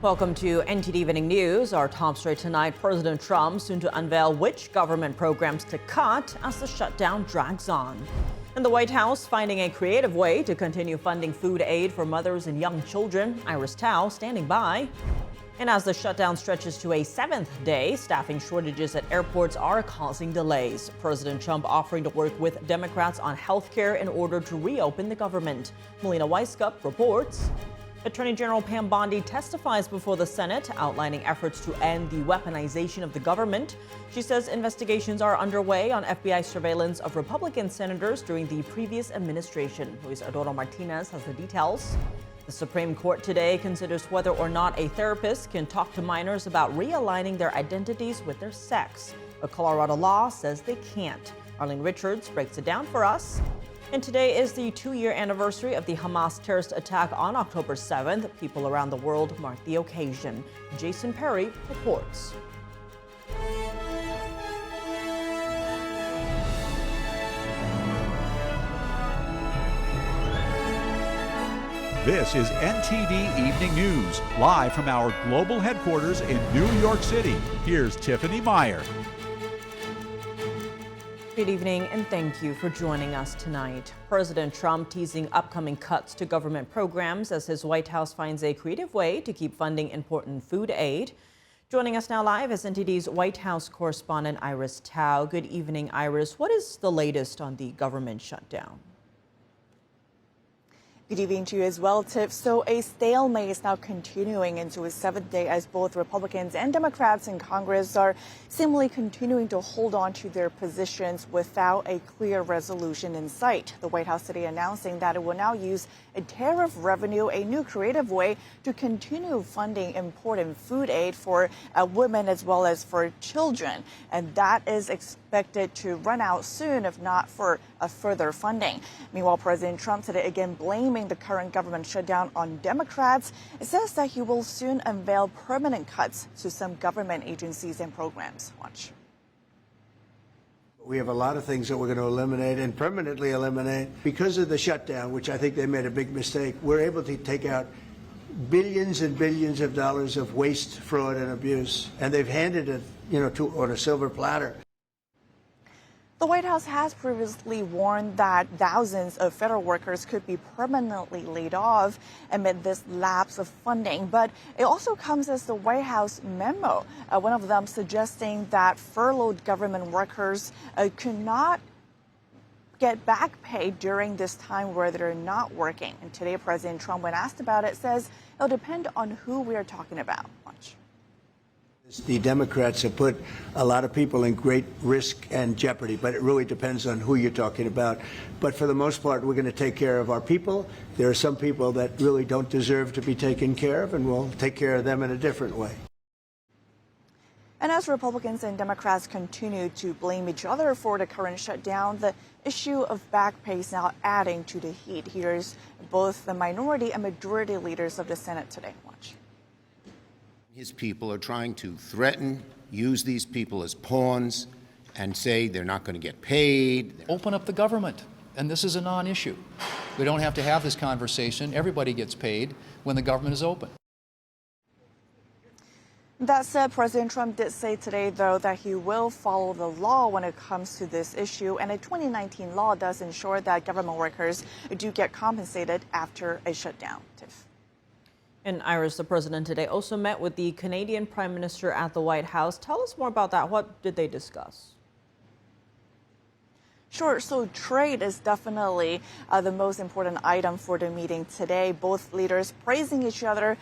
Welcome to NTD Evening News. Our top story tonight, President Trump soon to unveil which government programs to cut as the shutdown drags on. And the White House finding a creative way to continue funding food aid for mothers and young children. Iris Tao standing by. And as the shutdown stretches to a seventh day, staffing shortages at airports are causing delays. President Trump offering to work with Democrats on health care in order to reopen the government. Melina Weiskup reports. Attorney General Pam Bondi testifies before the Senate, outlining efforts to end the weaponization of the government. She says investigations are underway on FBI surveillance of Republican senators during the previous administration. Luis Arturo Martinez has the details. The Supreme Court today considers whether or not a therapist can talk to minors about realigning their identities with their sex. A Colorado law says they can't. Arlene Richards breaks it down for us. And today is the 2-year anniversary of the Hamas terrorist attack on October 7th. People around the world mark the occasion. Jason Perry reports. This is NTD Evening News, live from our global headquarters in New York City. Here's Tiffany Meyer. Good evening and thank you for joining us tonight. President Trump teasing upcoming cuts to government programs as his White House finds a creative way to keep funding important food aid. Joining us now live is NTD's White House correspondent Iris Tao. Good evening, Iris. What is the latest on the government shutdown? Good evening to you as well, Tiff. So a stalemate is now continuing into its seventh day as both Republicans and Democrats in Congress are seemingly continuing to hold on to their positions without a clear resolution in sight. The White House today announcing that it will now use a tariff revenue, a new creative way to continue funding important food aid for women as well as for children. And that is expected to run out soon, if not for a further funding. Meanwhile, President Trump today again blaming the current government shutdown on Democrats. It says that he will soon unveil permanent cuts to some government agencies and programs. Watch. We have a lot of things that we're going to eliminate and permanently eliminate. Because of the shutdown, which I think they made a big mistake, we're able to take out billions and billions of dollars of waste, fraud, and abuse. And they've handed it, on a silver platter. The White House has previously warned that thousands of federal workers could be permanently laid off amid this lapse of funding. But it also comes as the White House memo, one of them suggesting that furloughed government workers could not get back pay during this time where they're not working. And today, President Trump, when asked about it, says it'll depend on who we are talking about. Watch. The Democrats have put a lot of people in great risk and jeopardy, but it really depends on who you're talking about. But for the most part, we're going to take care of our people. There are some people that really don't deserve to be taken care of, and we'll take care of them in a different way. And as Republicans and Democrats continue to blame each other for the current shutdown, the issue of back pay is now adding to the heat. Here's both the minority and majority leaders of the Senate today. Watch. His people are trying to threaten, use these people as pawns, and say they're not going to get paid. Open up the government, and this is a non-issue. We don't have to have this conversation. Everybody gets paid when the government is open. That said, President Trump did say today, though, that he will follow the law when it comes to this issue. And a 2019 law does ensure that government workers do get compensated after a shutdown. Tiff. And Iris, the president today also met with the Canadian Prime Minister at the White House. Tell us more about that. What did they discuss? Sure. So trade is definitely the most important item for the meeting today. Both leaders praising each other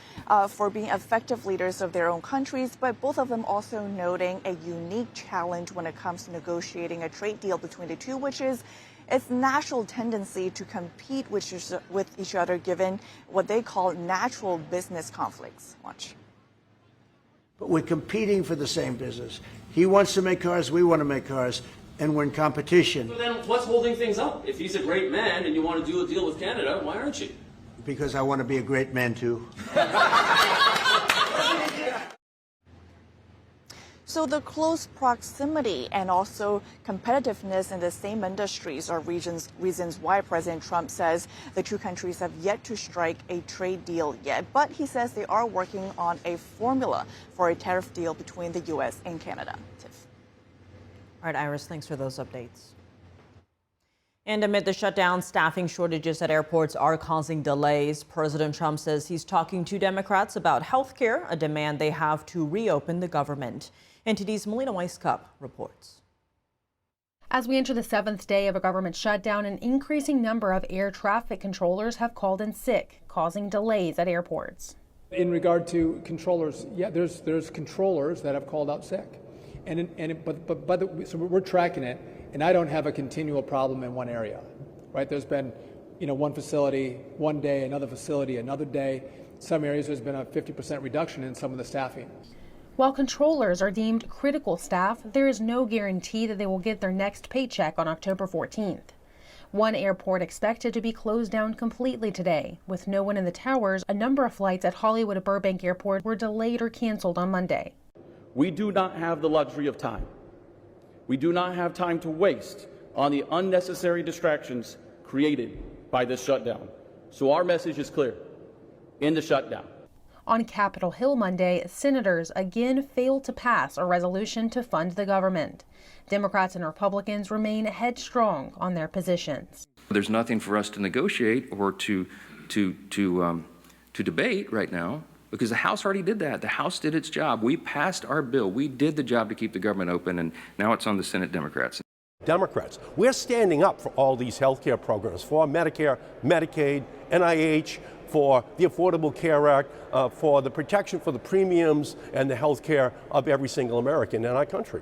for being effective leaders of their own countries, but both of them also noting a unique challenge when it comes to negotiating a trade deal between the two, which is its natural tendency to compete with each other given what they call natural business conflicts. Watch. But we're competing for the same business. He wants to make cars, we want to make cars, and we're in competition. So then what's holding things up? If he's a great man and you want to do a deal with Canada, why aren't you? Because I want to be a great man, too. So the close proximity and also competitiveness in the same industries are reasons why President Trump says the two countries have yet to strike a trade deal yet. But he says they are working on a formula for a tariff deal between the U.S. and Canada. Tiff. All right, Iris, thanks for those updates. And amid the shutdown, staffing shortages at airports are causing delays. President Trump says he's talking to Democrats about health care, a demand they have to reopen the government. NTD's Melina Weisskopf reports. As we enter the 7th day of a government shutdown, an increasing number of air traffic controllers have called in sick, causing delays at airports. In regard to controllers, yeah, there's controllers that have called out sick, so we're tracking it. And I don't have a continual problem in one area, right? There's been, one facility one day, another facility another day. Some areas there's been a 50% reduction in some of the staffing. While controllers are deemed critical staff, there is no guarantee that they will get their next paycheck on October 14th. One airport expected to be closed down completely today. With no one in the towers, a number of flights at Hollywood and Burbank Airport were delayed or canceled on Monday. We do not have the luxury of time. We do not have time to waste on the unnecessary distractions created by this shutdown. So our message is clear: end the shutdown. On Capitol Hill Monday, senators again failed to pass a resolution to fund the government. Democrats and Republicans remain headstrong on their positions. There's nothing for us to negotiate or to debate right now, because the House already did that. The House did its job. We passed our bill. We did the job to keep the government open, and now it's on the Senate Democrats. Democrats, we're standing up for all these health care programs, for Medicare, Medicaid, NIH, for the Affordable Care Act, for the protection for the premiums and the health care of every single American in our country.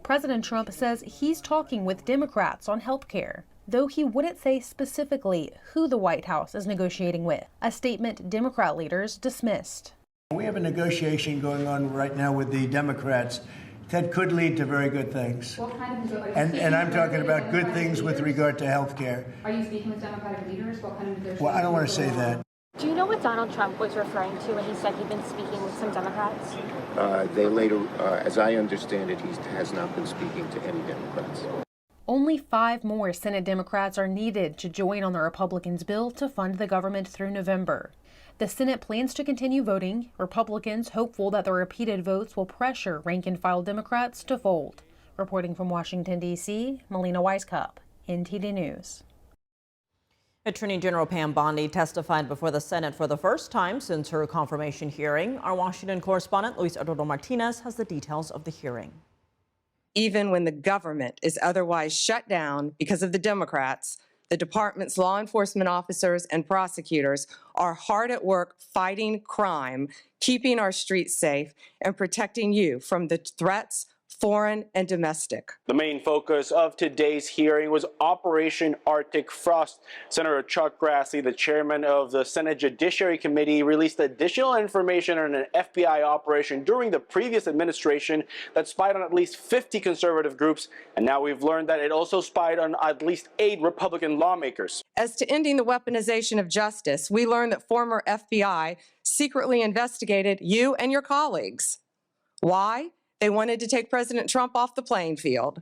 President Trump says he's talking with Democrats on health care, though he wouldn't say specifically who the White House is negotiating with, a statement Democrat leaders dismissed. We have a negotiation going on right now with the Democrats that could lead to very good things. What kind of and I'm talking about good things with regard to health care. Are you speaking with Democratic leaders? What kind of negotiations? Well, I don't want to say that. Do you know what Donald Trump was referring to when he said he'd been speaking with some Democrats? They later, as I understand it, he has not been speaking to any Democrats. Only 5 more Senate Democrats are needed to join on the Republicans' bill to fund the government through November. The Senate plans to continue voting, Republicans hopeful that the repeated votes will pressure rank-and-file Democrats to fold. Reporting from Washington, D.C., Melina Weisskopf, NTD News. Attorney General Pam Bondi testified before the Senate for the first time since her confirmation hearing. Our Washington correspondent, Luis Eduardo Martinez, has the details of the hearing. Even when the government is otherwise shut down because of the Democrats, the department's law enforcement officers and prosecutors are hard at work fighting crime, keeping our streets safe, and protecting you from the threats, foreign and domestic. The main focus of today's hearing was Operation Arctic Frost. Senator Chuck Grassley, the chairman of the Senate Judiciary Committee, released additional information on an FBI operation during the previous administration that spied on at least 50 conservative groups, and now we've learned that it also spied on at least 8 Republican lawmakers. As to ending the weaponization of justice, we learned that former FBI secretly investigated you and your colleagues. Why? They wanted to take President Trump off the playing field.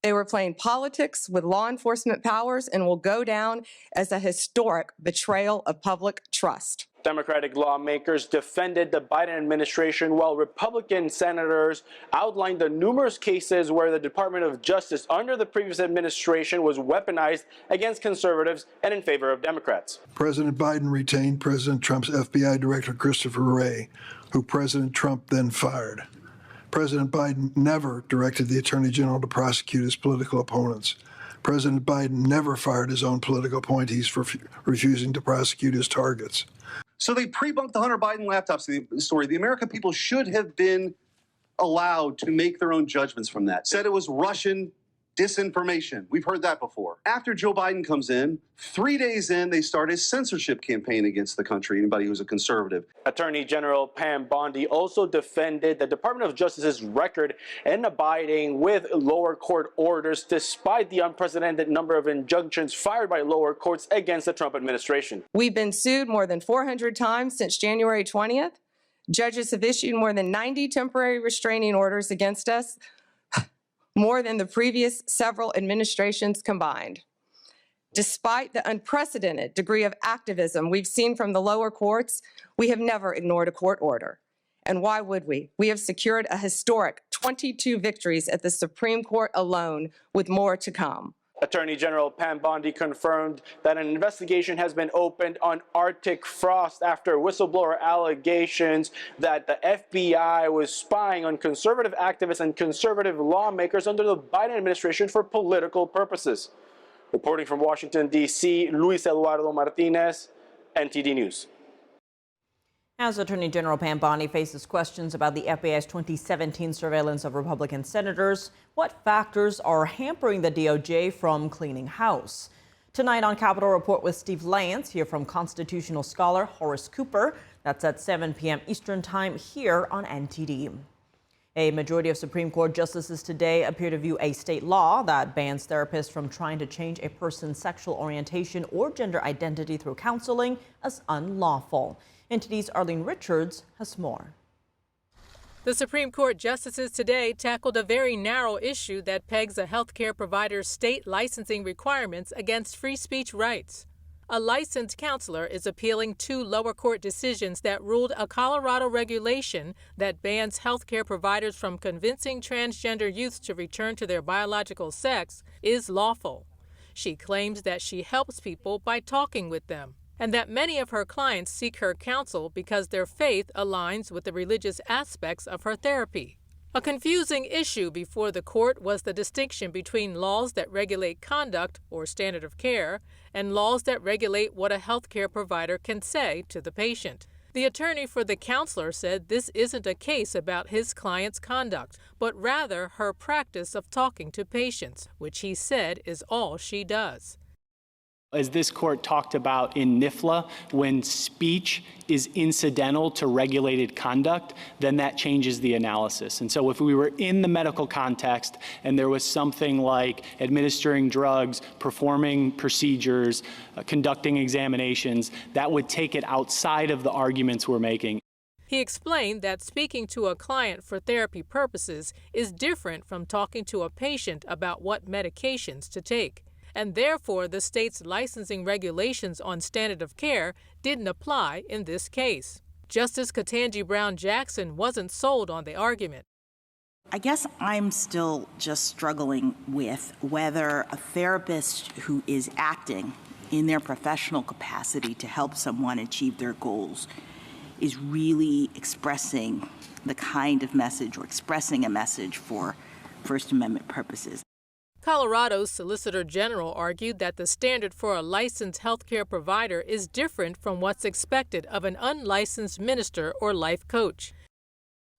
They were playing politics with law enforcement powers and will go down as a historic betrayal of public trust. Democratic lawmakers defended the Biden administration, while Republican senators outlined the numerous cases where the Department of Justice under the previous administration was weaponized against conservatives and in favor of Democrats. President Biden retained President Trump's FBI Director Christopher Wray, who President Trump then fired. President Biden never directed the Attorney General to prosecute his political opponents. President Biden never fired his own political appointees for refusing to prosecute his targets. So they pre-bunked the Hunter Biden laptop story. The American people should have been allowed to make their own judgments from that. Said it was Russian disinformation. We've heard that before. After Joe Biden comes in, 3 days in, they start a censorship campaign against the country, anybody who's a conservative. Attorney General Pam Bondi also defended the Department of Justice's record in abiding with lower court orders despite the unprecedented number of injunctions fired by lower courts against the Trump administration. We've been sued more than 400 times since January 20th. Judges have issued more than 90 temporary restraining orders against us, more than the previous several administrations combined. Despite the unprecedented degree of activism we've seen from the lower courts, we have never ignored a court order. And why would we? We have secured a historic 22 victories at the Supreme Court alone, with more to come. Attorney General Pam Bondi confirmed that an investigation has been opened on Arctic Frost after whistleblower allegations that the FBI was spying on conservative activists and conservative lawmakers under the Biden administration for political purposes. Reporting from Washington, D.C., Luis Eduardo Martinez, NTD News. As Attorney General Pam Bondi faces questions about the FBI's 2017 surveillance of Republican senators, what factors are hampering the DOJ from cleaning house? Tonight on Capitol Report with Steve Lance, hear from constitutional scholar Horace Cooper. That's at 7 p.m. Eastern Time here on NTD. A majority of Supreme Court justices today appear to view a state law that bans therapists from trying to change a person's sexual orientation or gender identity through counseling as unlawful. NTD's Arlene Richards has more. The Supreme Court justices today tackled a very narrow issue that pegs a healthcare provider's state licensing requirements against free speech rights. A licensed counselor is appealing two lower court decisions that ruled a Colorado regulation that bans healthcare providers from convincing transgender youths to return to their biological sex is lawful. She claims that she helps people by talking with them, and that many of her clients seek her counsel because their faith aligns with the religious aspects of her therapy. A confusing issue before the court was the distinction between laws that regulate conduct or standard of care and laws that regulate what a healthcare provider can say to the patient. The attorney for the counselor said this isn't a case about his client's conduct, but rather her practice of talking to patients, which he said is all she does. As this court talked about in NIFLA, when speech is incidental to regulated conduct, then that changes the analysis. And so if we were in the medical context and there was something like administering drugs, performing procedures, conducting examinations, that would take it outside of the arguments we're making. He explained that speaking to a client for therapy purposes is different from talking to a patient about what medications to take, and therefore the state's licensing regulations on standard of care didn't apply in this case. Justice Ketanji Brown Jackson wasn't sold on the argument. I guess I'm still just struggling with whether a therapist who is acting in their professional capacity to help someone achieve their goals is really expressing the kind of message or expressing a message for First Amendment purposes. Colorado's Solicitor General argued that the standard for a licensed healthcare provider is different from what's expected of an unlicensed minister or life coach.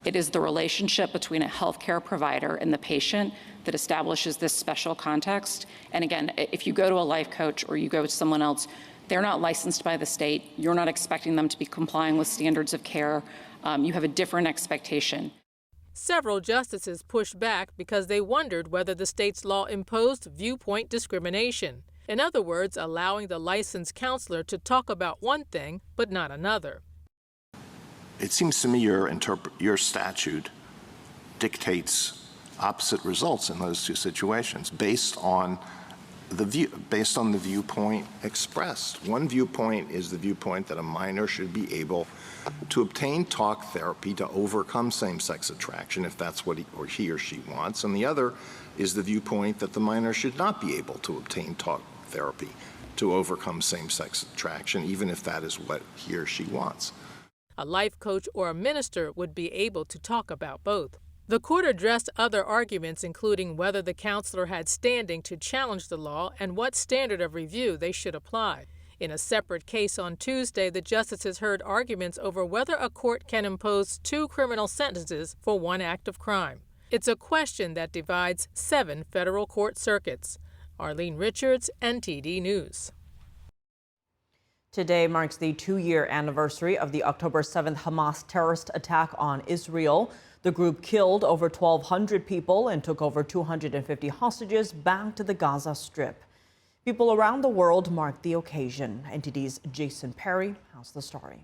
It is the relationship between a healthcare provider and the patient that establishes this special context. And again, if you go to a life coach or you go to someone else, they're not licensed by the state. You're not expecting them to be complying with standards of care. You have a different expectation. Several justices pushed back because they wondered whether the state's law imposed viewpoint discrimination. In other words, allowing the licensed counselor to talk about one thing but not another. It seems to me your statute dictates opposite results in those two situations based on the viewpoint expressed. One viewpoint is the viewpoint that a minor should be able to obtain talk therapy to overcome same-sex attraction if that's what he or she wants, and the other is the viewpoint that the minor should not be able to obtain talk therapy to overcome same-sex attraction, even if that is what he or she wants. A life coach or a minister would be able to talk about both. The court addressed other arguments, including whether the counselor had standing to challenge the law and what standard of review they should apply. In a separate case on Tuesday, the justices heard arguments over whether a court can impose 2 criminal sentences for one act of crime. It's a question that divides 7 federal court circuits. Arlene Richards, NTD News. Today marks the 2-year anniversary of the October 7th Hamas terrorist attack on Israel. The group killed over 1,200 people and took over 250 hostages back to the Gaza Strip. People around the world marked the occasion. NTD's Jason Perry has the story.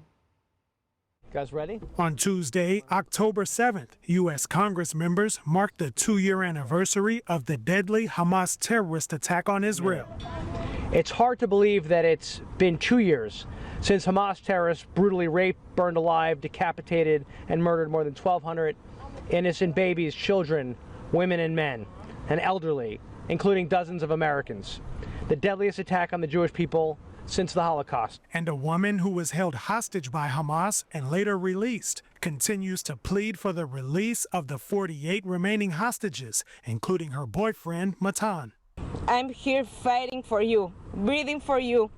Guys ready? On Tuesday, October 7th, U.S. Congress members marked the 2-year anniversary of the deadly Hamas terrorist attack on Israel. It's hard to believe that it's been 2 years since Hamas terrorists brutally raped, burned alive, decapitated, and murdered more than 1,200 innocent babies, children, women and men, and elderly, including dozens of Americans. The deadliest attack on the Jewish people since the Holocaust. And a woman who was held hostage by Hamas and later released continues to plead for the release of the 48 remaining hostages, including her boyfriend, Matan. I'm here fighting for you, breathing for you,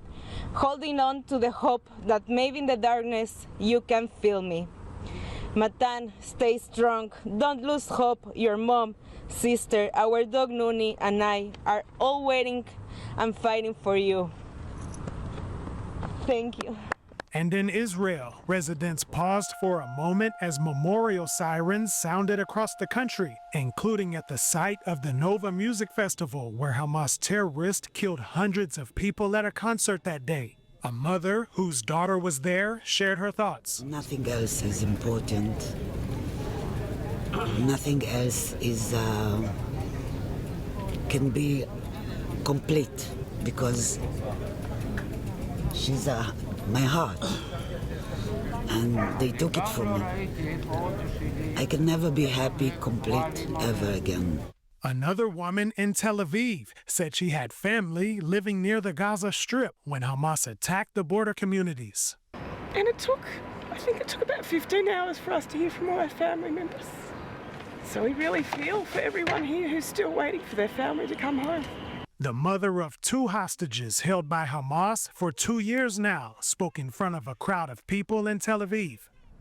holding on to the hope that maybe in the darkness you can feel me. Matan, stay strong. Don't lose hope. Your mom, sister, our dog Nuni, and I are all waiting and fighting for you. Thank you. And in Israel, residents paused for a moment as memorial sirens sounded across the country, including at the site of the Nova Music Festival, where Hamas terrorists killed hundreds of people at a concert that day. A mother whose daughter was there shared her thoughts. Nothing else is important. Nothing else is can be complete because she's my heart, and they took it from me. I can never be happy, complete, ever again. Another woman in Tel Aviv said she had family living near the Gaza Strip when Hamas attacked the border communities. And I think it took about 15 hours for us to hear from all our family members. So we really feel for everyone here who's still waiting for their family to come home. The mother of 2 hostages held by Hamas for 2 years now spoke in front of a crowd of people in Tel Aviv.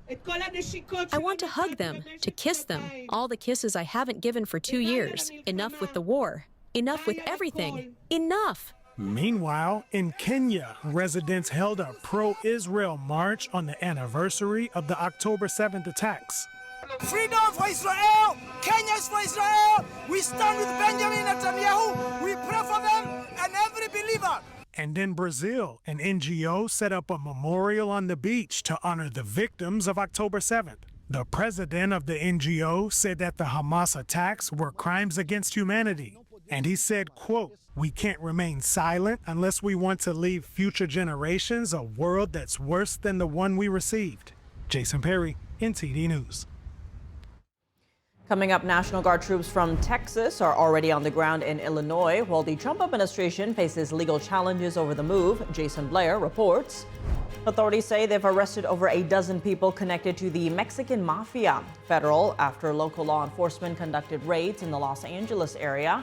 I want to hug them, to kiss them, all the kisses I haven't given for 2 years. Enough with the war. Enough with everything. Enough. Meanwhile, in Kenya, residents held a pro-Israel march on the anniversary of the October 7th attacks. Freedom for Israel! Kenya is for Israel! We stand with Benjamin Netanyahu! We pray for them and every believer! And in Brazil, an NGO set up a memorial on the beach to honor the victims of October 7th. The president of the NGO said that the Hamas attacks were crimes against humanity. And he said, quote, "We can't remain silent unless we want to leave future generations a world that's worse than the one we received." Jason Perry, NTD News. Coming up, National Guard troops from Texas are already on the ground in Illinois, while the Trump administration faces legal challenges over the move. Jason Blair reports. Authorities say they've arrested over a dozen people connected to the Mexican mafia. Federal after local law enforcement conducted raids in the Los Angeles area.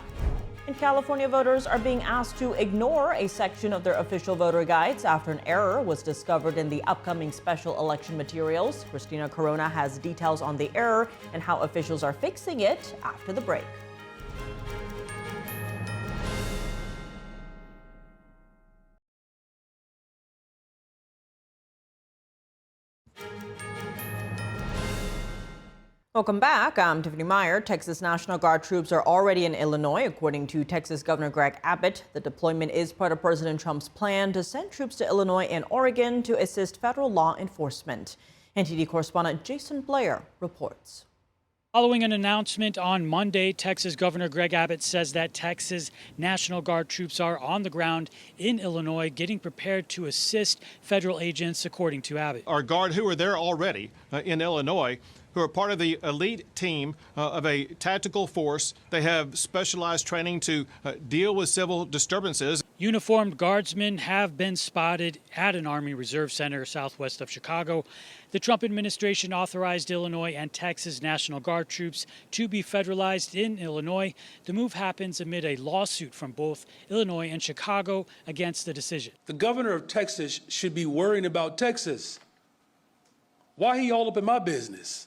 And California voters are being asked to ignore a section of their official voter guides after an error was discovered in the upcoming special election materials. Christina Corona has details on the error and how officials are fixing it after the break. Welcome back. I'm Tiffany Meyer. Texas National Guard troops are already in Illinois, according to Texas Governor Greg Abbott. The deployment is part of President Trump's plan to send troops to Illinois and Oregon to assist federal law enforcement. NTD correspondent Jason Blair reports. Following an announcement on Monday, Texas Governor Greg Abbott says that Texas National Guard troops are on the ground in Illinois getting prepared to assist federal agents, according to Abbott. Our Guard who are there already in Illinois, who are part of the elite team of a tactical force. They have specialized training to deal with civil disturbances. Uniformed guardsmen have been spotted at an Army Reserve Center southwest of Chicago. The Trump administration authorized Illinois and Texas National Guard troops to be federalized in Illinois. The move happens amid a lawsuit from both Illinois and Chicago against the decision. The governor of Texas should be worrying about Texas. Why he all up in my business?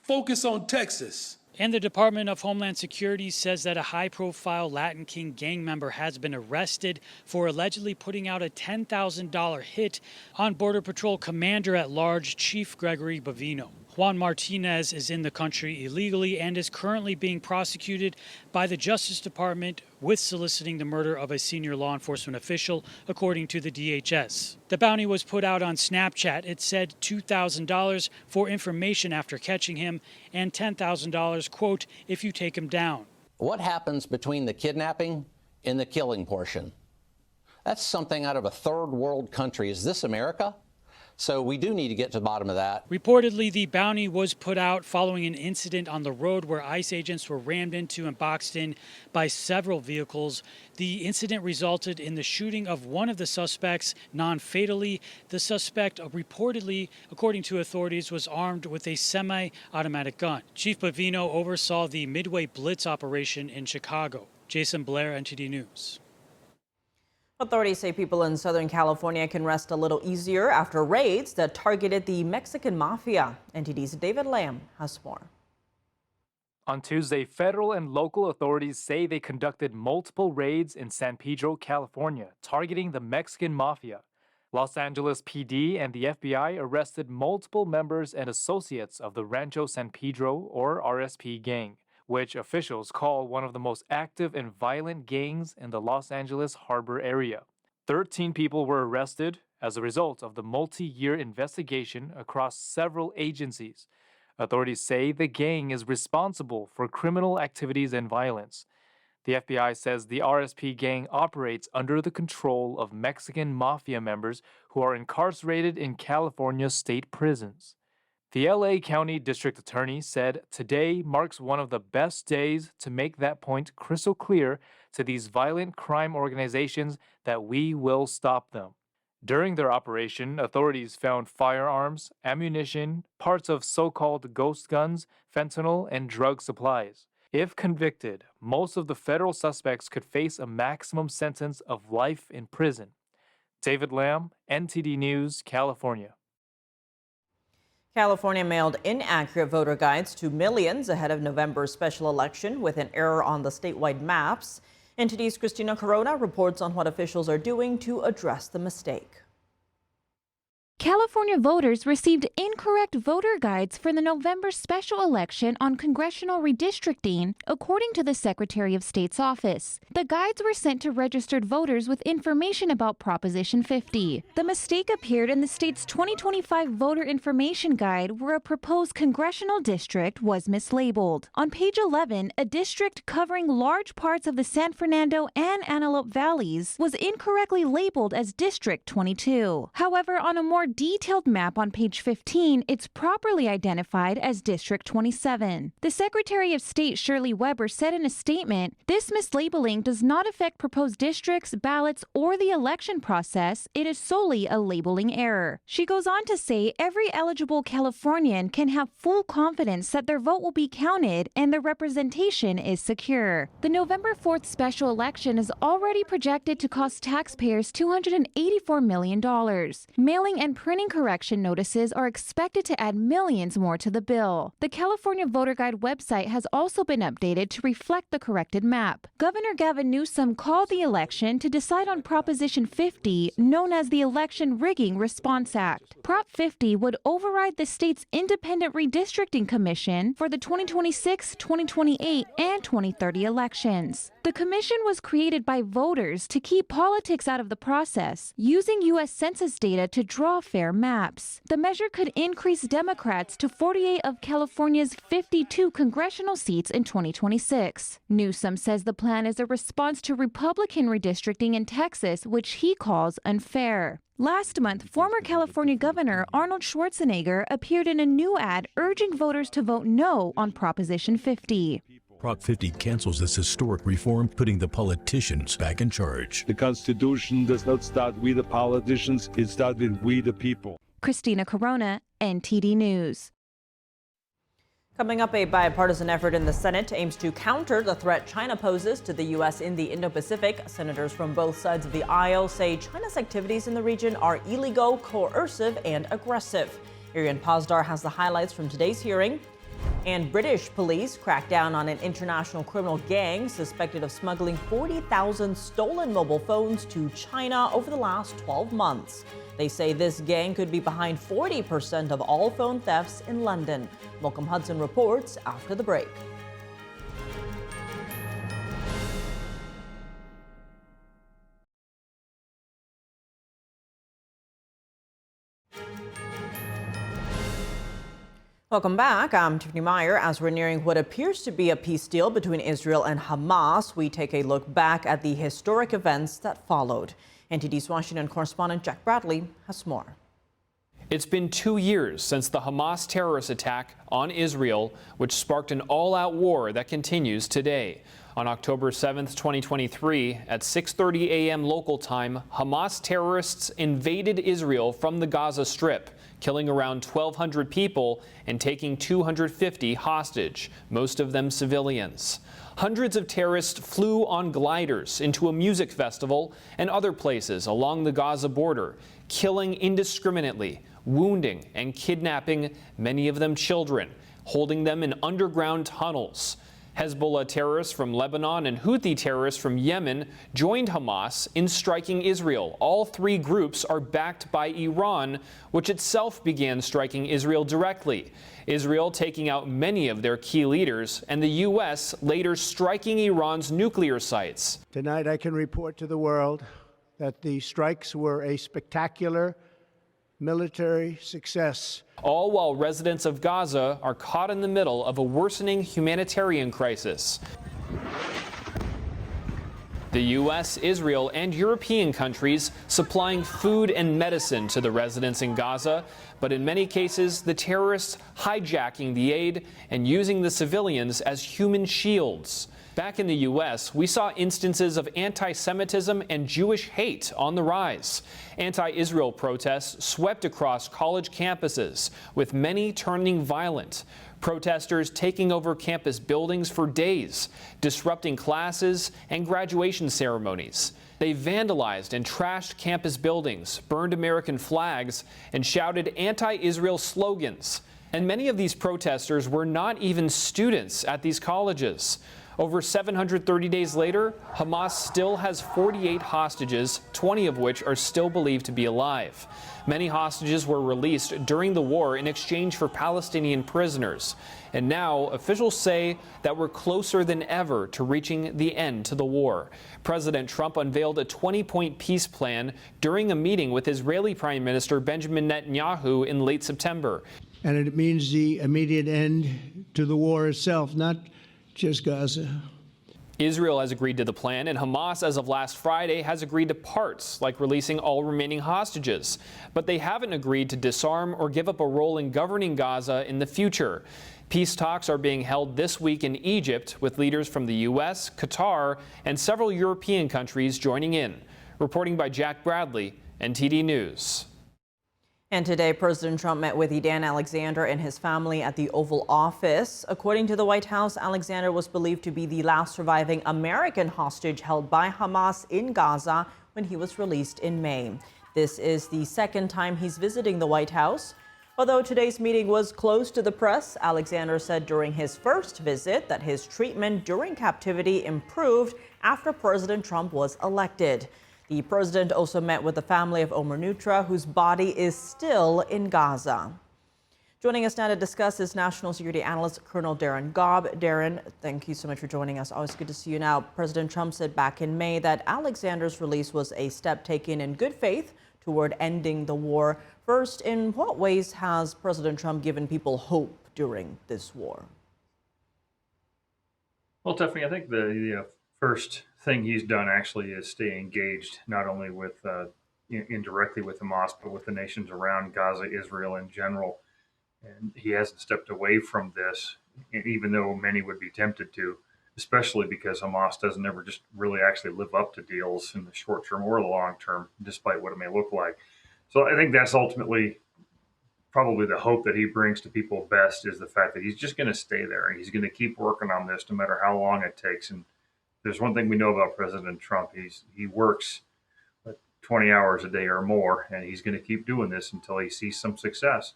Focus on Texas. And the Department of Homeland Security says that a high-profile Latin King gang member has been arrested for allegedly putting out a $10,000 hit on Border Patrol Commander-at-Large Chief Gregory Bovino. Juan Martinez is in the country illegally and is currently being prosecuted by the Justice Department with soliciting the murder of a senior law enforcement official, according to the DHS. The bounty was put out on Snapchat. It said $2,000 for information after catching him and $10,000, quote, if you take him down. What happens between the kidnapping and the killing portion? That's something out of a third world country. Is this America? So we do need to get to the bottom of that. Reportedly, the bounty was put out following an incident on the road where ICE agents were rammed into and boxed in by several vehicles. The incident resulted in the shooting of one of the suspects non-fatally. The suspect reportedly, according to authorities, was armed with a semi-automatic gun. Chief Bavino oversaw the Midway Blitz operation in Chicago. Jason Blair, NTD News. Authorities say people in Southern California can rest a little easier after raids that targeted the Mexican mafia. NTD's David Lamb has more. On Tuesday, federal and local authorities say they conducted multiple raids in San Pedro, California, targeting the Mexican mafia. Los Angeles PD and the FBI arrested multiple members and associates of the Rancho San Pedro, or RSP, gang, which officials call one of the most active and violent gangs in the Los Angeles harbor area. 13 people were arrested as a result of the multi-year investigation across several agencies. Authorities say the gang is responsible for criminal activities and violence. The FBI says the RSP gang operates under the control of Mexican mafia members who are incarcerated in California state prisons. The LA County District Attorney said today marks one of the best days to make that point crystal clear to these violent crime organizations that we will stop them. During their operation, authorities found firearms, ammunition, parts of so-called ghost guns, fentanyl, and drug supplies. If convicted, most of the federal suspects could face a maximum sentence of life in prison. David Lamb, NTD News, California. California mailed inaccurate voter guides to millions ahead of November's special election with an error on the statewide maps. NTD's Christina Corona reports on what officials are doing to address the mistake. California voters received incorrect voter guides for the November special election on congressional redistricting, according to the Secretary of State's office. The guides were sent to registered voters with information about Proposition 50. The mistake appeared in the state's 2025 voter information guide, where a proposed congressional district was mislabeled. On page 11, a district covering large parts of the San Fernando and Antelope Valleys was incorrectly labeled as District 22. However, on a more detailed map on page 15, it's properly identified as District 27. The Secretary of State Shirley Weber said in a statement, "This mislabeling does not affect proposed districts, ballots, or the election process. It is solely a labeling error." She goes on to say every eligible Californian can have full confidence that their vote will be counted and the representation is secure. The November 4th special election is already projected to cost taxpayers $284 million. Mailing and printing correction notices are expected to add millions more to the bill. The California Voter Guide website has also been updated to reflect the corrected map. Governor Gavin Newsom called the election to decide on Proposition 50, known as the Election Rigging Response Act. Prop 50 would override the state's independent redistricting commission for the 2026, 2028, and 2030 elections. The commission was created by voters to keep politics out of the process, using U.S. Census data to draw fair maps. The measure could increase Democrats to 48 of California's 52 congressional seats in 2026. Newsom says the plan is a response to Republican redistricting in Texas, which he calls unfair. Last month, former California Governor Arnold Schwarzenegger appeared in a new ad urging voters to vote no on Proposition 50. Prop 50 cancels this historic reform, putting the politicians back in charge. The Constitution does not start with the politicians, it starts with we the people. Christina Corona, NTD News. Coming up, a bipartisan effort in the Senate aims to counter the threat China poses to the U.S. in the Indo-Pacific. Senators from both sides of the aisle say China's activities in the region are illegal, coercive, and aggressive. Arian Pazdar has the highlights from today's hearing. And British police cracked down on an international criminal gang suspected of smuggling 40,000 stolen mobile phones to China over the last 12 months. They say this gang could be behind 40% of all phone thefts in London. Malcolm Hudson reports after the break. Welcome back. I'm Tiffany Meyer. As we're nearing what appears to be a peace deal between Israel and Hamas, we take a look back at the historic events that followed. NTD's Washington correspondent Jack Bradley has more. It's been 2 years since the Hamas terrorist attack on Israel, which sparked an all-out war that continues today. On October 7th, 2023, at 6:30 a.m. local time, Hamas terrorists invaded Israel from the Gaza Strip, killing around 1,200 people and taking 250 hostage, most of them civilians. Hundreds of terrorists flew on gliders into a music festival and other places along the Gaza border, killing indiscriminately, wounding and kidnapping many of them children, holding them in underground tunnels. Hezbollah terrorists from Lebanon and Houthi terrorists from Yemen joined Hamas in striking Israel. All three groups are backed by Iran, which itself began striking Israel directly. Israel taking out many of their key leaders, and the U.S. later striking Iran's nuclear sites. Tonight I can report to the world that the strikes were a spectacular military success. All while residents of Gaza are caught in the middle of a worsening humanitarian crisis. The U.S., Israel, and European countries supplying food and medicine to the residents in Gaza, but in many cases, the terrorists hijacking the aid and using the civilians as human shields. Back in the U.S., we saw instances of anti-Semitism and Jewish hate on the rise. Anti-Israel protests swept across college campuses, with many turning violent. Protesters taking over campus buildings for days, disrupting classes and graduation ceremonies. They vandalized and trashed campus buildings, burned American flags, and shouted anti-Israel slogans. And many of these protesters were not even students at these colleges. Over 730 days later, Hamas still has 48 hostages, 20 of which are still believed to be alive. Many hostages were released during the war in exchange for Palestinian prisoners. And now, officials say that we're closer than ever to reaching the end to the war. President Trump unveiled a 20-point peace plan during a meeting with Israeli Prime Minister Benjamin Netanyahu in late September. And it means the immediate end to the war itself, not just Gaza. Israel has agreed to the plan, and Hamas, as of last Friday, has agreed to parts, like releasing all remaining hostages. But they haven't agreed to disarm or give up a role in governing Gaza in the future. Peace talks are being held this week in Egypt, with leaders from the U.S., Qatar, and several European countries joining in. Reporting by Jack Bradley, NTD News. And today, President Trump met with Edan Alexander and his family at the Oval Office. According to the White House, Alexander was believed to be the last surviving American hostage held by Hamas in Gaza when he was released in May. This is the second time he's visiting the White House. Although today's meeting was closed to the press, Alexander said during his first visit that his treatment during captivity improved after President Trump was elected. The president also met with the family of Omer Nutra, whose body is still in Gaza. Joining us now to discuss is National Security Analyst Colonel Darren Gobb. Darren, thank you so much for joining us. Always good to see you. Now, President Trump said back in May that Alexander's release was a step taken in good faith toward ending the war. First, in what ways has President Trump given people hope during this war? Well, Tiffany, I think the first thing he's done actually is stay engaged, not only with indirectly with Hamas, but with the nations around Gaza, Israel in general. And he hasn't stepped away from this, even though many would be tempted to, especially because Hamas doesn't ever just really actually live up to deals in the short term or the long term, despite what it may look like. So I think that's ultimately probably the hope that he brings to people best, is the fact that he's just going to stay there and he's going to keep working on this no matter how long it takes. And there's one thing we know about President Trump. He works 20 hours a day or more, and he's going to keep doing this until he sees some success.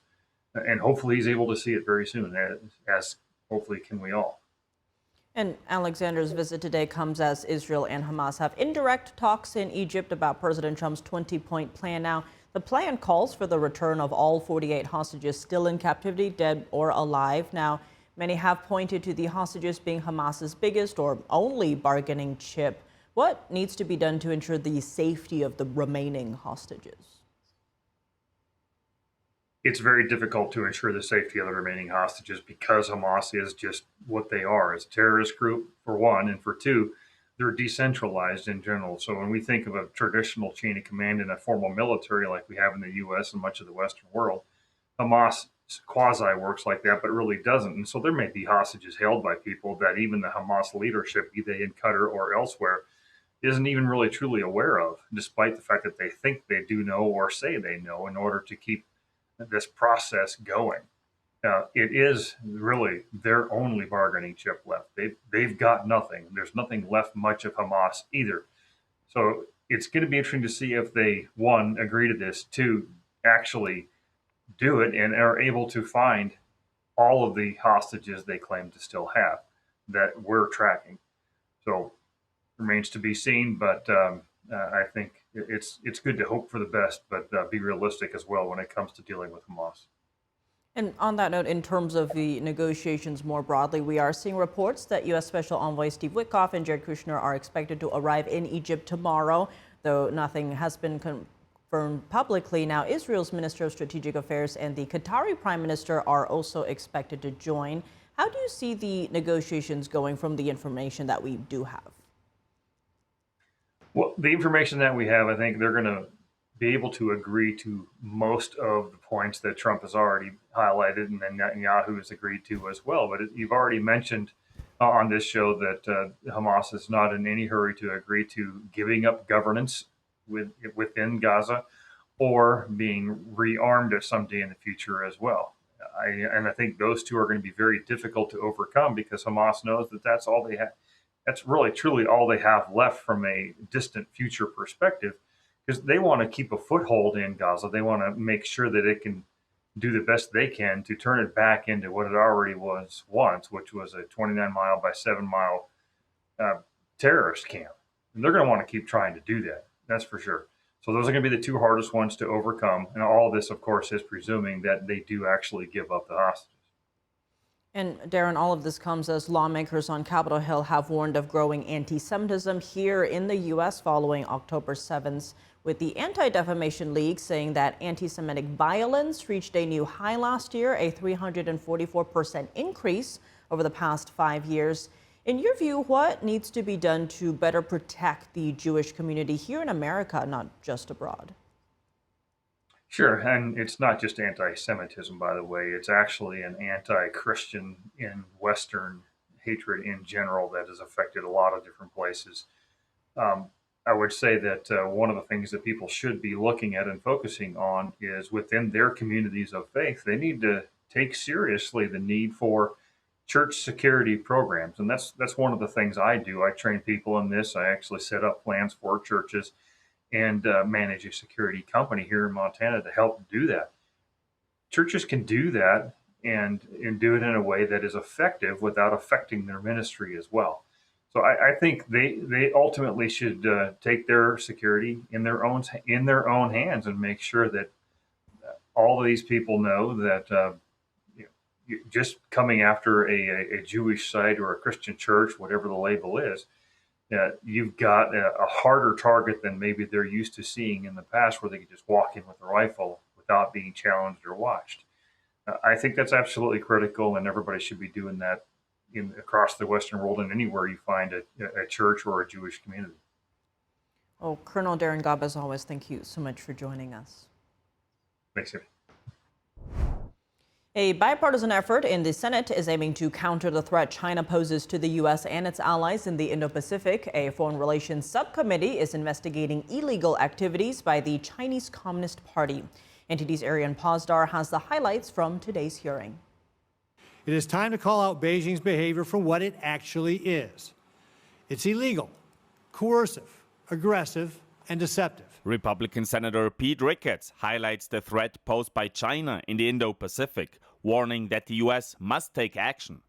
And hopefully he's able to see it very soon. As hopefully can we all. And Alexander's visit today comes as Israel and Hamas have indirect talks in Egypt about President Trump's 20-point plan. Now, the plan calls for the return of all 48 hostages still in captivity, dead or alive. Now, many have pointed to the hostages being Hamas's biggest or only bargaining chip. What needs to be done to ensure the safety of the remaining hostages? It's very difficult to ensure the safety of the remaining hostages because Hamas is just what they are. It's a terrorist group, for one, and for two, they're decentralized in general. So when we think of a traditional chain of command in a formal military like we have in the U.S. and much of the Western world, Hamas quasi works like that, but really doesn't. And so there may be hostages held by people that even the Hamas leadership, be they in Qatar or elsewhere, isn't even really truly aware of, despite the fact that they think they do know or say they know in order to keep this process going. It is really their only bargaining chip left. They've got nothing. There's nothing left much of Hamas either. So it's going to be interesting to see if they, one, agree to this, two, actually do it and are able to find all of the hostages they claim to still have that we're tracking. So remains to be seen, but I think it's good to hope for the best, but be realistic as well when it comes to dealing with Hamas. And on that note, in terms of the negotiations more broadly, we are seeing reports that U.S. Special Envoy Steve Witkoff and Jared Kushner are expected to arrive in Egypt tomorrow, though nothing has been confirmed publicly. Now, Israel's Minister of Strategic Affairs and the Qatari Prime Minister are also expected to join. How do you see the negotiations going from the information that we do have? Well, the information that we have, I think they're going to be able to agree to most of the points that Trump has already highlighted and then Netanyahu has agreed to as well. But you've already mentioned on this show that Hamas is not in any hurry to agree to giving up governance within Gaza or being rearmed at some day in the future as well. I think those two are going to be very difficult to overcome because Hamas knows that that's all they have. That's really truly all they have left from a distant future perspective, because they want to keep a foothold in Gaza. They want to make sure that it can do the best they can to turn it back into what it already was once, which was a 29-mile by 7-mile terrorist camp. And they're going to want to keep trying to do that. That's for sure. So those are going to be the two hardest ones to overcome. And all this, of course, is presuming that they do actually give up the hostages. And Darren, all of this comes as lawmakers on Capitol Hill have warned of growing anti-Semitism here in the U.S. following October 7th, with the Anti-Defamation League saying that anti-Semitic violence reached a new high last year, a 344% increase over the past 5 years. In your view, what needs to be done to better protect the Jewish community here in America, not just abroad? Sure, and it's not just anti-Semitism, by the way. It's actually an anti-Christian and Western hatred in general that has affected a lot of different places. I would say that one of the things that people should be looking at and focusing on is within their communities of faith, they need to take seriously the need for church security programs. And that's one of the things I do. I train people in this. I actually set up plans for churches and manage a security company here in Montana to help do that. Churches can do that and do it in a way that is effective without affecting their ministry as well. So I think they ultimately should take their security in their own hands and make sure that all of these people know that just coming after a Jewish site or a Christian church, whatever the label is, you've got a harder target than maybe they're used to seeing in the past, where they could just walk in with a rifle without being challenged or watched. I think that's absolutely critical, and everybody should be doing that across the Western world and anywhere you find a church or a Jewish community. Oh, Colonel Darren Gabb, as always, thank you so much for joining us. Thanks, Amy. A bipartisan effort in the Senate is aiming to counter the threat China poses to the U.S. and its allies in the Indo-Pacific. A foreign relations subcommittee is investigating illegal activities by the Chinese Communist Party. NTD's Arian Posdar has the highlights from today's hearing. It is time to call out Beijing's behavior for what it actually is. It's illegal, coercive, aggressive, and deceptive. Republican Senator Pete Ricketts highlights the threat posed by China in the Indo-Pacific, warning that the U.S. must take action.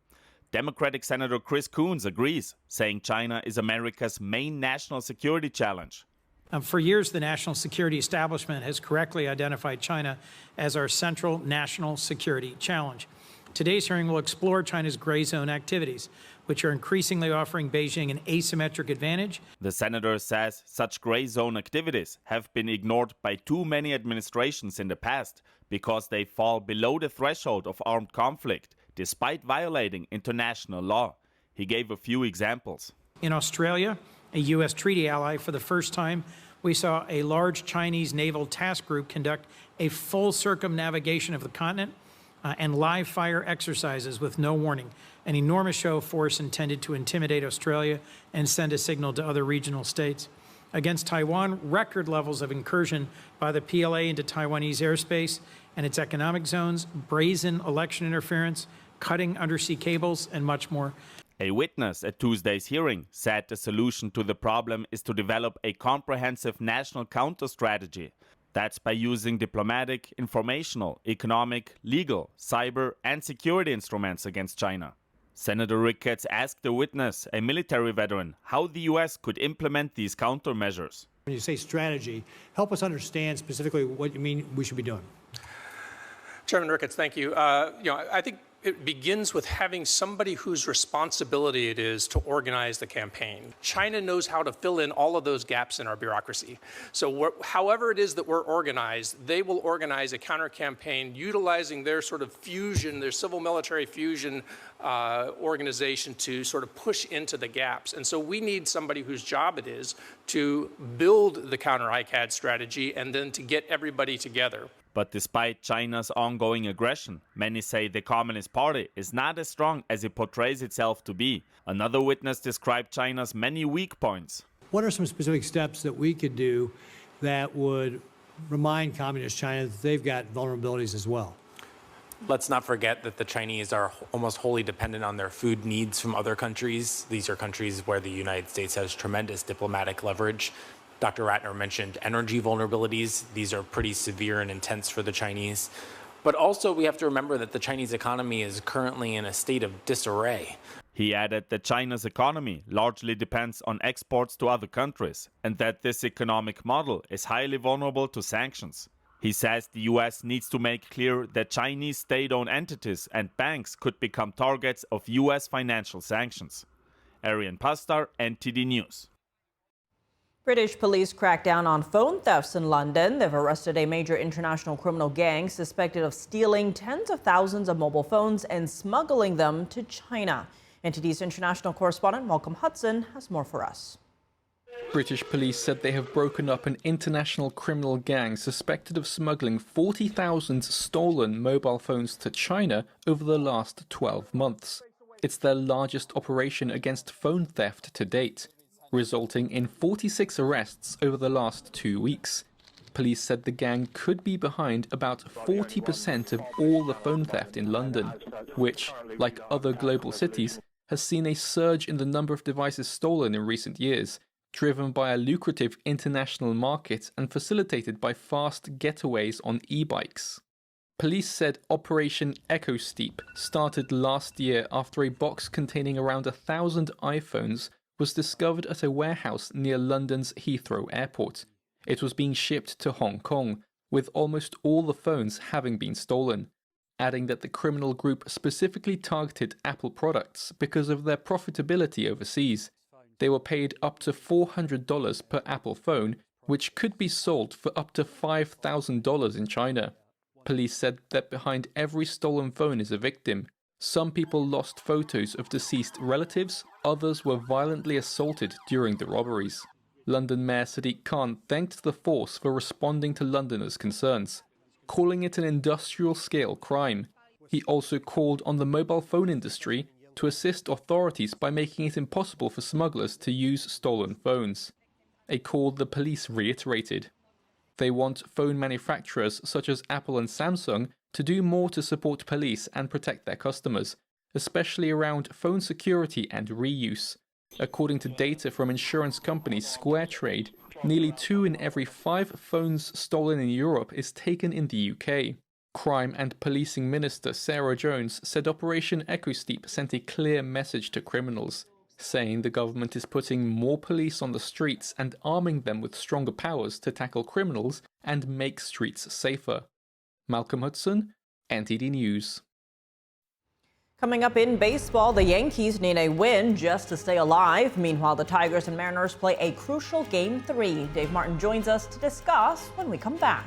Democratic Senator Chris Coons agrees, saying China is America's main national security challenge. For years, the national security establishment has correctly identified China as our central national security challenge. Today's hearing will explore China's gray zone activities, which are increasingly offering Beijing an asymmetric advantage. The senator says such gray zone activities have been ignored by too many administrations in the past because they fall below the threshold of armed conflict, despite violating international law. He gave a few examples. In Australia, a U.S. treaty ally, for the first time, we saw a large Chinese naval task group conduct a full circumnavigation of the continent and live fire exercises with no warning, an enormous show of force intended to intimidate Australia and send a signal to other regional states. Against Taiwan, record levels of incursion by the PLA into Taiwanese airspace and its economic zones, brazen election interference, cutting undersea cables, and much more. A witness at Tuesday's hearing said the solution to the problem is to develop a comprehensive national counter-strategy. That's by using diplomatic, informational, economic, legal, cyber, and security instruments against China. Senator Ricketts asked the witness, a military veteran, how the U.S. could implement these countermeasures. When you say strategy, help us understand specifically what you mean we should be doing. Chairman Ricketts, thank you. I think it begins with having somebody whose responsibility it is to organize the campaign. China knows how to fill in all of those gaps in our bureaucracy. So however it is that we're organized, they will organize a counter-campaign utilizing their sort of fusion, their civil-military fusion organization to sort of push into the gaps. And so we need somebody whose job it is to build the counter-ICAD strategy and then to get everybody together. But despite China's ongoing aggression, many say the Communist Party is not as strong as it portrays itself to be. Another witness described China's many weak points. What are some specific steps that we could do that would remind Communist China that they've got vulnerabilities as well? Let's not forget that the Chinese are almost wholly dependent on their food needs from other countries. These are countries where the United States has tremendous diplomatic leverage. Dr. Ratner mentioned energy vulnerabilities. These are pretty severe and intense for the Chinese. But also we have to remember that the Chinese economy is currently in a state of disarray. He added that China's economy largely depends on exports to other countries and that this economic model is highly vulnerable to sanctions. He says the U.S. needs to make clear that Chinese state-owned entities and banks could become targets of U.S. financial sanctions. Arian Pastar, NTD News. British police crack down on phone thefts in London. They've arrested a major international criminal gang suspected of stealing tens of thousands of mobile phones and smuggling them to China. NTD's international correspondent Malcolm Hudson has more for us. British police said they have broken up an international criminal gang suspected of smuggling 40,000 stolen mobile phones to China over the last 12 months. It's their largest operation against phone theft to date, resulting in 46 arrests over the last 2 weeks. Police said the gang could be behind about 40% of all the phone theft in London, which, like other global cities, has seen a surge in the number of devices stolen in recent years, driven by a lucrative international market and facilitated by fast getaways on e-bikes. Police said Operation Echo Steep started last year after a box containing around 1,000 iPhones was discovered at a warehouse near London's Heathrow Airport. It was being shipped to Hong Kong, with almost all the phones having been stolen, adding that the criminal group specifically targeted Apple products because of their profitability overseas. They were paid up to $400 per Apple phone, which could be sold for up to $5,000 in China. Police said that behind every stolen phone is a victim. Some people lost photos of deceased relatives, others were violently assaulted during the robberies. London Mayor Sadiq Khan thanked the force for responding to Londoners' concerns, calling it an industrial-scale crime. He also called on the mobile phone industry to assist authorities by making it impossible for smugglers to use stolen phones, a call the police reiterated. They want phone manufacturers such as Apple and Samsung to do more to support police and protect their customers, especially around phone security and reuse. According to data from insurance company SquareTrade, nearly 2 in every 5 phones stolen in Europe is taken in the UK. Crime and Policing Minister Sarah Jones said Operation Echo Steep sent a clear message to criminals, saying the government is putting more police on the streets and arming them with stronger powers to tackle criminals and make streets safer. Malcolm Hudson, NTD News. Coming up in baseball, the Yankees need a win just to stay alive. Meanwhile, the Tigers and Mariners play a crucial Game 3. Dave Martin joins us to discuss when we come back.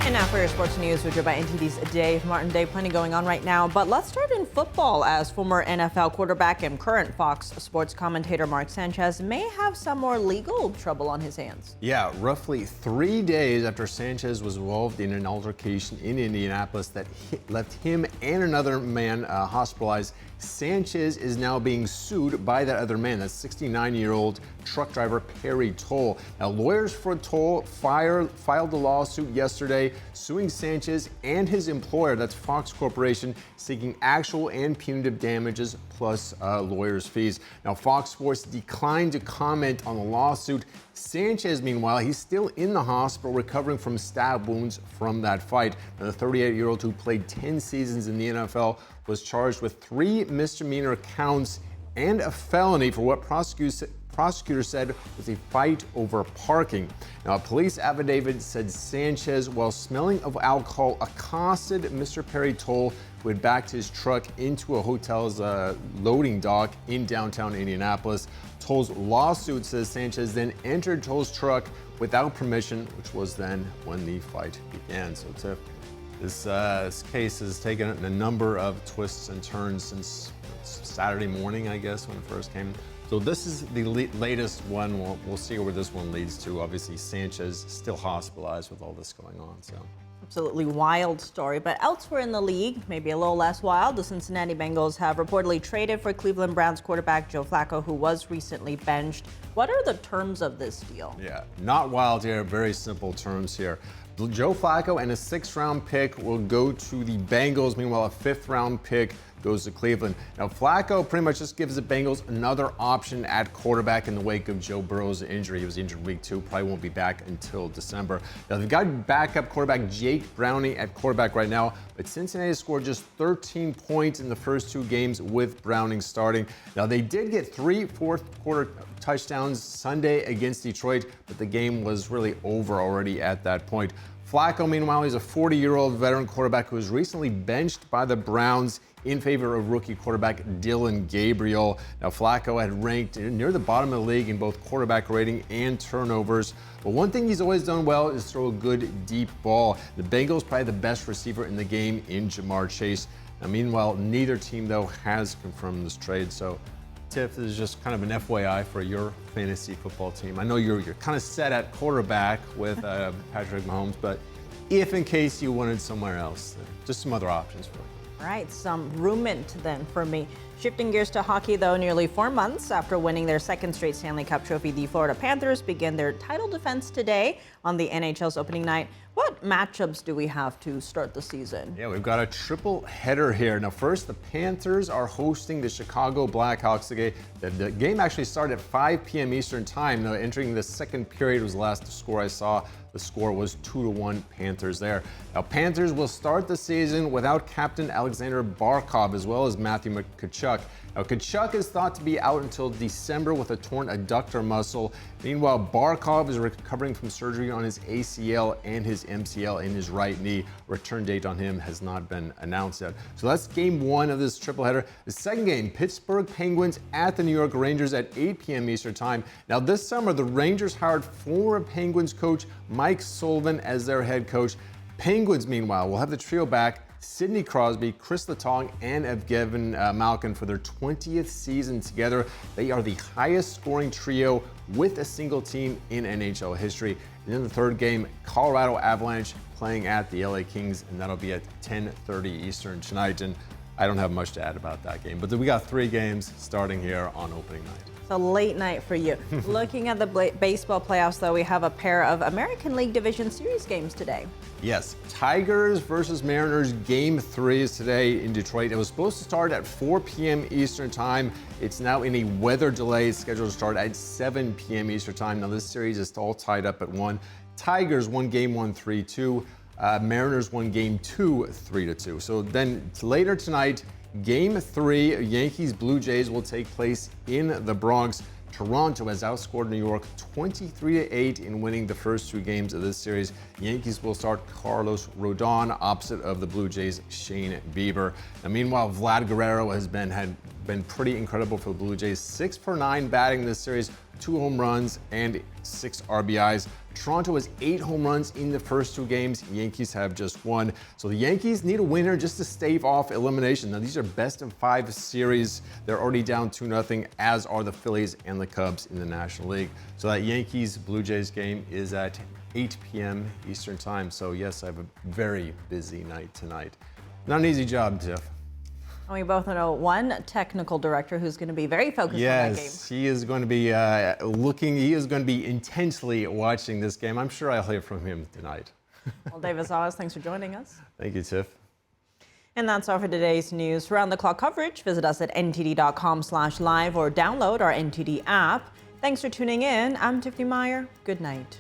And now for your sports news, we're joined by NTD's Dave Martin. Dave, plenty going on right now, but let's start in football, as former NFL quarterback and current Fox Sports commentator Mark Sanchez may have some more legal trouble on his hands. Yeah, roughly 3 days after Sanchez was involved in an altercation in Indianapolis that left him and another man hospitalized, Sanchez is now being sued by that other man, that 69-year-old truck driver Perry Toll. Now, lawyers for Toll filed a lawsuit yesterday suing Sanchez and his employer, that's Fox Corporation, seeking actual and punitive damages plus lawyers' fees. Now, Fox Sports declined to comment on the lawsuit. Sanchez, meanwhile, he's still in the hospital recovering from stab wounds from that fight. Now, the 38-year-old who played 10 seasons in the NFL was charged with 3 misdemeanor counts and a felony for what prosecutors said was a fight over parking. Now, a police affidavit said Sanchez, while smelling of alcohol, accosted Mr. Perry Toll, who had backed his truck into a hotel's loading dock in downtown Indianapolis. Toll's lawsuit says Sanchez then entered Toll's truck without permission, which was then when the fight began. So, Tiff, this case has taken a number of twists and turns since Saturday morning, I guess, when it first came. So this is the latest one. We'll see where this one leads to. Obviously, Sanchez still hospitalized with all this going on. So absolutely wild story. But elsewhere in the league, maybe a little less wild, the Cincinnati Bengals have reportedly traded for Cleveland Browns quarterback Joe Flacco, who was recently benched. What are the terms of this deal? Yeah, not wild here. Very simple terms here. Joe Flacco and a 6th-round pick will go to the Bengals. Meanwhile, a 5th-round pick goes to Cleveland. Now, Flacco pretty much just gives the Bengals another option at quarterback in the wake of Joe Burrow's injury. He was injured week 2, probably won't be back until December. Now, they've got backup quarterback Jake Browning at quarterback right now, but Cincinnati scored just 13 points in the first 2 games with Browning starting. Now, they did get 3 fourth-quarter touchdowns Sunday against Detroit, but the game was really over already at that point. Flacco, meanwhile, he's a 40-year-old veteran quarterback who was recently benched by the Browns in favor of rookie quarterback Dylan Gabriel. Now, Flacco had ranked near the bottom of the league in both quarterback rating and turnovers. But one thing he's always done well is throw a good deep ball. The Bengals probably the best receiver in the game in Jamar Chase. Now, meanwhile, neither team, though, has confirmed this trade. So, Tiff, this is just kind of an FYI for your fantasy football team. I know you're kind of set at quarterback with Patrick Mahomes, but if in case you wanted somewhere else, just some other options for you. All right, some room-int then for me. Shifting gears to hockey, though, nearly 4 months after winning their 2nd straight Stanley Cup trophy, the Florida Panthers begin their title defense today on the NHL's opening night. What matchups do we have to start the season? Yeah, we've got a triple header here. Now, first, the Panthers are hosting the Chicago Blackhawks. The game actually started at 5 p.m. Eastern Time. Now, entering the second period was the last score I saw. The score was 2-1 Panthers there. Now, Panthers will start the season without captain Alexander Barkov as well as Matthew Tkachuk. Now, Tkachuk is thought to be out until December with a torn adductor muscle. Meanwhile, Barkov is recovering from surgery on his ACL and his MCL in his right knee. Return date on him has not been announced yet. So that's game 1 of this triple header. The second game, Pittsburgh Penguins at the New York Rangers at 8 p.m. Eastern Time. Now, this summer, the Rangers hired former Penguins coach Mike Sullivan as their head coach. Penguins, meanwhile, will have the trio back: Sidney Crosby, Chris Letang, and Evgeny Malkin for their 20th season together. They are the highest scoring trio with a single team in NHL history. And in the third game, Colorado Avalanche playing at the LA Kings, and that'll be at 10:30 Eastern tonight. And I don't have much to add about that game. But we got 3 games starting here on opening night. It's a late night for you. Looking at the baseball playoffs, though, we have a pair of American League Division Series games today. Yes, Tigers versus Mariners Game 3 is today in Detroit. It was supposed to start at 4 p.m. Eastern Time. It's now in a weather delay. It's scheduled to start at 7 p.m. Eastern Time. Now, this series is all tied up at 1. Tigers won Game 1 3-2. Mariners won Game 2 3-2. So then later tonight, Game 3, Yankees Blue Jays will take place in the Bronx. Toronto has outscored New York 23-8 in winning the first 2 games of this series. Yankees will start Carlos Rodon opposite of the Blue Jays' Shane Bieber. Now, meanwhile, Vlad Guerrero had been pretty incredible for the Blue Jays. 6 for 9 batting this series, 2 home runs and 6 RBIs. Toronto has 8 home runs in the first 2 games. Yankees have just 1. So the Yankees need a winner just to stave off elimination. Now, these are best of 5 series. They're already down 2-0, as are the Phillies and the Cubs in the National League. So that Yankees-Blue Jays game is at 8 p.m. Eastern Time. So yes, I have a very busy night tonight. Not an easy job, Tiff. And we both know one technical director who's going to be very focused on that game. Yes, he is going to be he is going to be intensely watching this game. I'm sure I'll hear from him tonight. Well, Dave, as always, thanks for joining us. Thank you, Tiff. And that's all for today's news. For round-the-clock coverage, visit us at ntd.com/live or download our NTD app. Thanks for tuning in. I'm Tiffany Meyer. Good night.